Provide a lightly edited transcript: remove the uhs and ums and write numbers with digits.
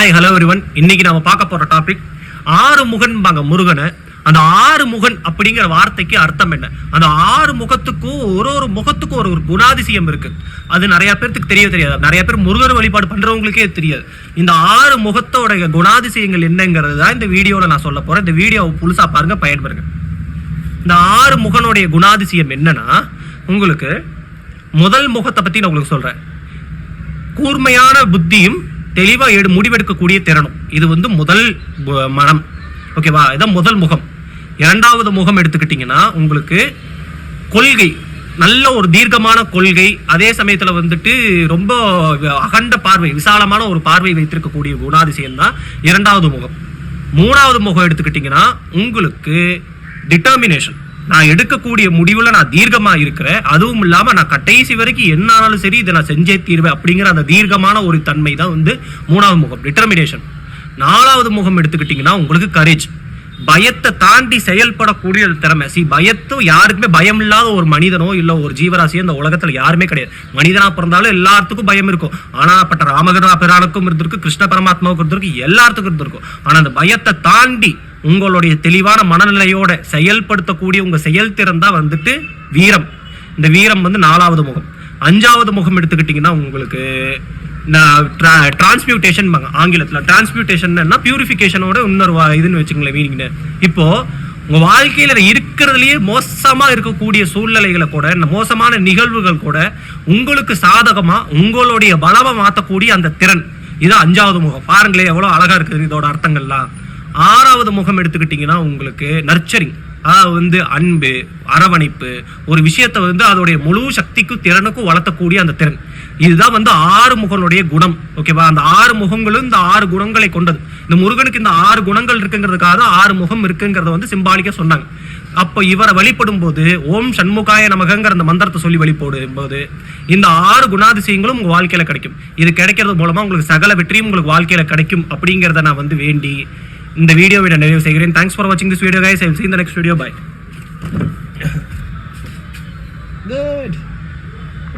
Hi hello everyone. இன்னைக்கு நாம பார்க்க போற டாபிக் ஆறுமுகன் முருகனை. அந்த ஆறுமுகன் அப்படிங்கிற வார்த்தைக்கு அர்த்தம் என்ன? அந்த ஆறு முகத்துக்கும் ஒரு முகத்துக்கும் ஒரு குணாதிசயம் இருக்கு. அது நிறைய பேருக்கு தெரியாது. நிறைய பேர் முருகன் வழிபாடு பண்றவங்களுக்கே தெரியாது. இந்த ஆறு முகத்தோட குணாதிசயங்கள் என்னங்கிறது தான் இந்த வீடியோல நான் சொல்ல போறேன். இந்த வீடியோவை புதுசா பாருங்க, பயன்பெறுங்க. இந்த ஆறு முகனுடைய குணாதிசயம் என்னன்னா, உங்களுக்கு முதல் முகத்தை பத்தி நான் உங்களுக்கு சொல்றேன். கூர்மையான புத்தியும் தெளிவா முடிவெடுக்கக்கூடிய திறனும். இது முதல் மனம். ஓகேவா? இதான் முதல் முகம். இரண்டாவது முகம் எடுத்துக்கிட்டீங்கன்னா, உங்களுக்கு கொள்கை, நல்ல ஒரு தீர்க்கமான கொள்கை, அதே சமயத்துல ரொம்ப அகண்ட பார்வை, விசாலமான ஒரு பார்வை வைத்திருக்கக்கூடிய குணாதிசயம் தான் இரண்டாவது முகம். மூணாவது முகம் எடுத்துக்கிட்டீங்கன்னா, உங்களுக்கு டிட்டர்மினேஷன். நான் எடுக்கக்கூடிய முடிவுல நான் தீர்க்கமா இருக்கிறேன், அதுவும் இல்லாம நான் கடைசி வரைக்கும் என்ன ஆனாலும் சரி இதை நான் செஞ்சே தீர்வேன் அப்படிங்கிற அந்த தீர்க்கமான ஒரு தன்மை தான் மூணாவது முகம், டிட்டர்மினேஷன். நாலாவது முகம் எடுத்துக்கிட்டீங்கன்னா, உங்களுக்கு கரேஜ், பயத்தை தாண்டி செயல்படக்கூடிய திறமை. பயத்தும் யாருக்குமே பயம் இல்லாத ஒரு மனிதனோ இல்ல ஒரு ஜீவராசியோ இந்த உலகத்துல யாருமே கிடையாது. மனிதனா பிறந்தாலும் எல்லாத்துக்கும் பயம் இருக்கும். ஆனாப்பட்ட ராமபிரானுக்கும் இருந்திருக்கு, கிருஷ்ண பரமாத்மாவுக்கும் இருந்திருக்கு, எல்லாத்துக்கும் இருந்திருக்கும். ஆனா அந்த பயத்தை தாண்டி உங்களுடைய தெளிவான மனநிலையோட செயல்படுத்தக்கூடிய உங்க செயல்திறன் தான் வீரம். இந்த வீரம் நாலாவது முகம். அஞ்சாவது முகம் எடுத்துக்கிட்டீங்கன்னா, உங்களுக்கு டிரான்ஸ்மியூட்டேஷன் ஆங்கிலத்துல. டிரான்ஸ்மியூட்டேஷன் பியூரிஃபிகேஷனோட இன்னொரு இதுன்னு வச்சுங்களேன் மீனிங். இப்போ உங்க வாழ்க்கையில இருக்கிறதுலயே மோசமா இருக்கக்கூடிய சூழ்நிலைகளை கூட, மோசமான நிகழ்வுகள் கூட உங்களுக்கு சாதகமா உங்களுடைய பலமா மாற்றக்கூடிய அந்த திறன், இது அஞ்சாவது முகம். பாருங்களேன் எவ்வளவு அழகா இருக்குது இதோட அர்த்தங்கள்லாம். ஆறாவது முகம் எடுத்துக்கிட்டீங்கன்னா, உங்களுக்கு நர்ச்சரிங், அதாவது அன்பு, அரவணைப்பு, ஒரு விஷயத்தை அதோடைய முழு சக்திக்கும் திறனுக்கும் வளர்த்தக்கூடிய அந்த திறன். இதுதான் ஆறு முகனுடைய குணம். ஓகேவா? அந்த ஆறு முகங்களும் இந்த ஆறு குணங்களை கொண்டது. இந்த முருகனுக்கு இந்த ஆறு குணங்கள் இருக்குங்கிறதுக்காக தான் ஆறு முகம் இருக்குங்கிறத சிம்பாலிக்கா சொன்னாங்க. அப்போ இவரை வழிபடும் போது ஓம் சண்முகாய நமகங்கிற அந்த மந்திரத்தை சொல்லி வழிபடும் போது இந்த ஆறு குணாதிசயங்களும் உங்க வாழ்க்கையில கிடைக்கும். இது கிடைக்கிறது மூலமா உங்களுக்கு சகல வெற்றியும் உங்களுக்கு வாழ்க்கையில கிடைக்கும் அப்படிங்கிறத நான் வேண்டி இந்த வீடியோவை நிறைவு செய்கிறேன். தேங்க்ஸ் ஃபார் வாட்சிங் this video guys. I will see you in the next video. Bye.